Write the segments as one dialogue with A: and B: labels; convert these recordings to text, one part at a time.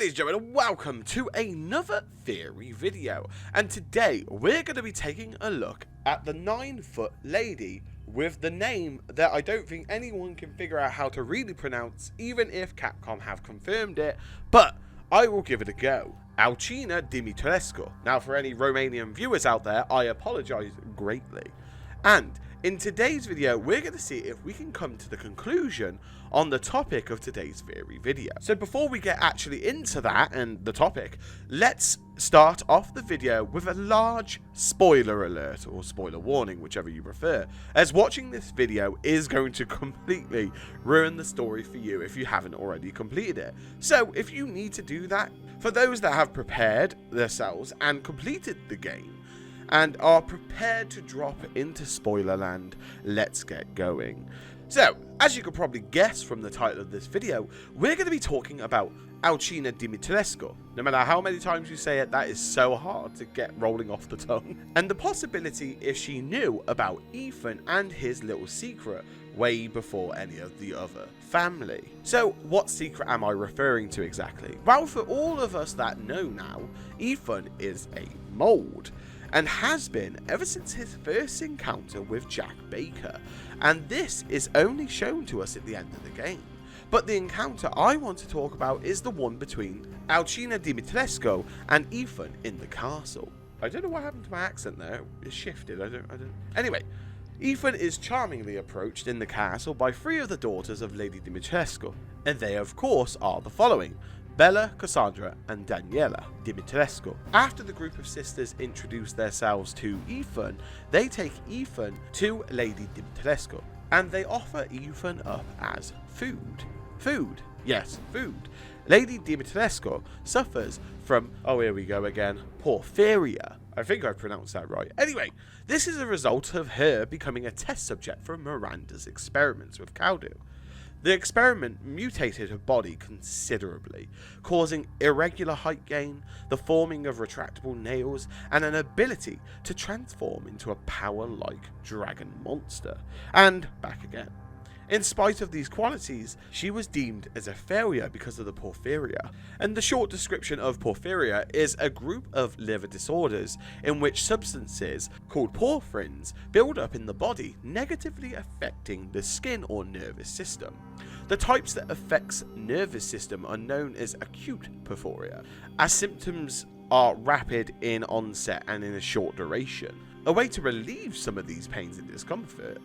A: ladies and gentlemen, welcome to another theory video, and today we're going to be taking a look at the 9-foot lady with the name that I don't think anyone can figure out how to really pronounce, even if Capcom have confirmed it, but I will give it a go. Alcina Dimitrescu. Now for any Romanian viewers out there, I apologise greatly. And in today's video, we're going to see if we can come to the conclusion on the topic of today's theory video. So before we get actually into that and the topic, let's start off the video with a large spoiler alert, or spoiler warning, whichever you prefer, as watching this video is going to completely ruin the story for you if you haven't already completed it. So if you need to do that, for those that have prepared themselves and completed the game, and are prepared to drop into spoiler land, let's get going. So, as you could probably guess from the title of this video, we're going to be talking about Alcina Dimitrescu. No matter how many times you say it, that is so hard to get rolling off the tongue. And the possibility if she knew about Ethan and his little secret way before any of the other family. So, what secret am I referring to exactly? Well, for all of us that know now, Ethan is a mold, and has been ever since his first encounter with Jack Baker, and this is only shown to us at the end of the game. But the encounter I want to talk about is the one between Alcina Dimitrescu and Ethan in the castle. I don't know what happened to my accent there, it shifted, I don't. Anyway, Ethan is charmingly approached in the castle by 3 of the daughters of Lady Dimitrescu, and they of course are the following: Bella, Cassandra, and Daniela Dimitrescu. After the group of sisters introduce themselves to Ethan, they take Ethan to Lady Dimitrescu, and they offer Ethan up as food. Food. Yes, food. Lady Dimitrescu suffers from, oh here we go again, porphyria. I think I pronounced that right. Anyway, this is a result of her becoming a test subject for Miranda's experiments with Caldu. The experiment mutated her body considerably, causing irregular height gain, the forming of retractable nails, and an ability to transform into a power-like dragon monster, and back again. In spite of these qualities, she was deemed as a failure because of the porphyria, and the short description of porphyria is a group of liver disorders in which substances called porphyrins build up in the body, negatively affecting the skin or nervous system. The types that affects nervous system are known as acute porphyria, as symptoms are rapid in onset and in a short duration. A way to relieve some of these pains and discomfort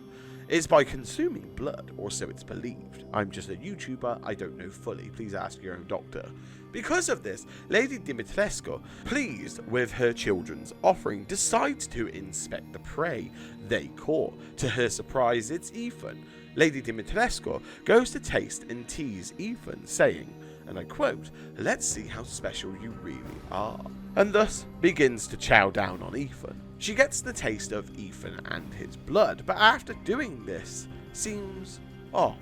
A: is by consuming blood, or so it's believed. I'm just a YouTuber, I don't know fully, please ask your own doctor. Because of this, Lady Dimitrescu, pleased with her children's offering, decides to inspect the prey they caught. To her surprise, it's Ethan. Lady Dimitrescu goes to taste and tease Ethan, saying, and I quote, "Let's see how special you really are," and thus begins to chow down on Ethan. She gets the taste of Ethan and his blood, but after doing this, seems off.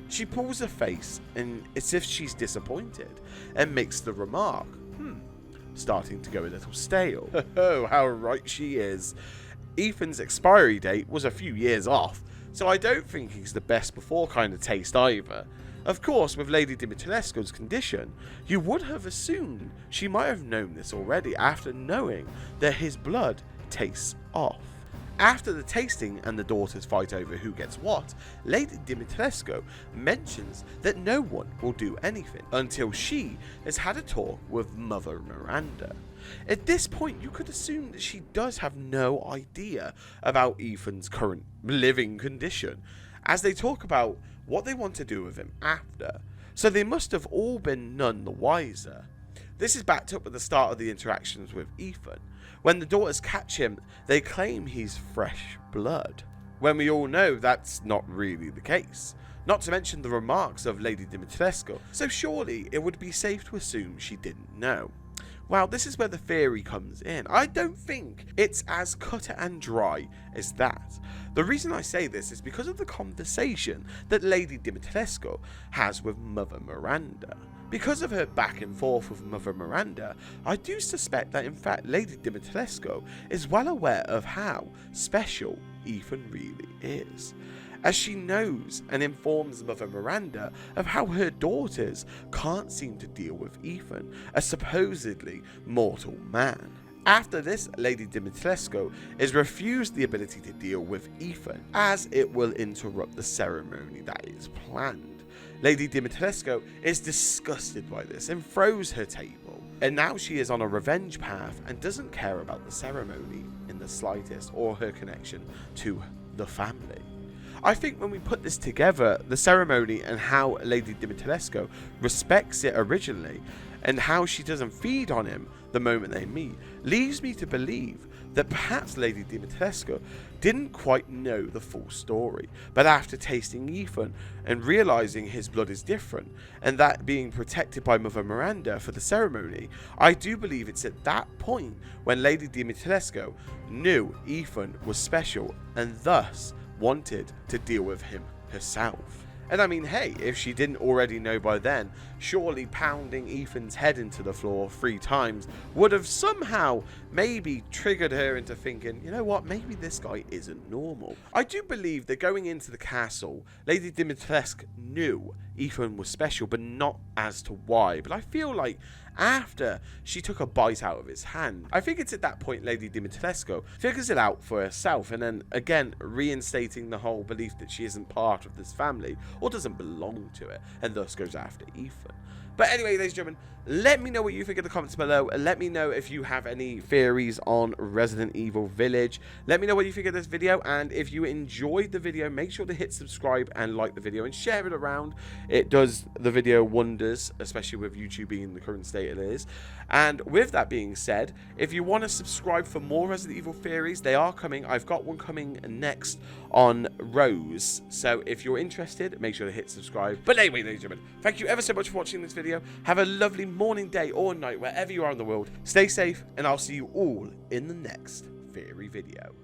A: She pulls her face, and it's as if she's disappointed, and makes the remark, starting to go a little stale. Oh, how right she is. Ethan's expiry date was a few years off, so I don't think he's the best before kind of taste either. Of course, with Lady Dimitrescu's condition, you would have assumed she might have known this already after knowing that his blood tastes off. After the tasting and the daughters fight over who gets what, Lady Dimitrescu mentions that no one will do anything until she has had a talk with Mother Miranda. At this point, you could assume that she does have no idea about Ethan's current living condition, as they talk about what they want to do with him after, so they must have all been none the wiser. This is backed up at the start of the interactions with Ethan. When the daughters catch him, they claim he's fresh blood, when we all know that's not really the case. Not to mention the remarks of Lady Dimitrescu, so surely it would be safe to assume she didn't know. Well, this is where the theory comes in. I don't think it's as cut and dry as that. The reason I say this is because of the conversation that Lady Dimitrescu has with Mother Miranda. Because of her back and forth with Mother Miranda, I do suspect that in fact Lady Dimitrescu is well aware of how special Ethan really is. as she knows and informs Mother Miranda of how her daughters can't seem to deal with Ethan, a supposedly mortal man. After this, Lady Dimitrescu is refused the ability to deal with Ethan, as it will interrupt the ceremony that is planned. Lady Dimitrescu is disgusted by this and throws her table, and now she is on a revenge path and doesn't care about the ceremony in the slightest or her connection to the family. I think when we put this together, the ceremony and how Lady Dimitrescu respects it originally, and how she doesn't feed on him the moment they meet, leaves me to believe that perhaps Lady Dimitrescu didn't quite know the full story, but after tasting Ethan and realizing his blood is different, and that being protected by Mother Miranda for the ceremony, I do believe it's at that point when Lady Dimitrescu knew Ethan was special and thus wanted to deal with him herself. And I mean, hey, if she didn't already know by then, surely pounding Ethan's head into the floor 3 times would have somehow maybe triggered her into thinking, you know what, maybe this guy isn't normal. I do believe that going into the castle, Lady Dimitrescu knew Ethan was special, but not as to why. But I feel like after she took a bite out of his hand, I think it's at that point Lady Dimitrescu figures it out for herself, and then again reinstating the whole belief that she isn't part of this family or doesn't belong to it, and thus goes after Ethan. But anyway, ladies and gentlemen, let me know what you think in the comments below. Let me know if you have any theories on Resident Evil Village. Let me know what you think of this video, and if you enjoyed the video, make sure to hit subscribe and like the video and share it around. It does the video wonders, especially with YouTube being in the current state it is. And with that being said, if you want to subscribe for more Resident Evil theories, they are coming. I've got one coming next on Rose, so if you're interested, make sure to hit subscribe. But anyway, ladies and gentlemen, thank you ever so much for watching this video. Have a lovely morning, day, or night, wherever you are in the world. Stay safe, and I'll see you all in the next theory video.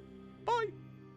A: Bye!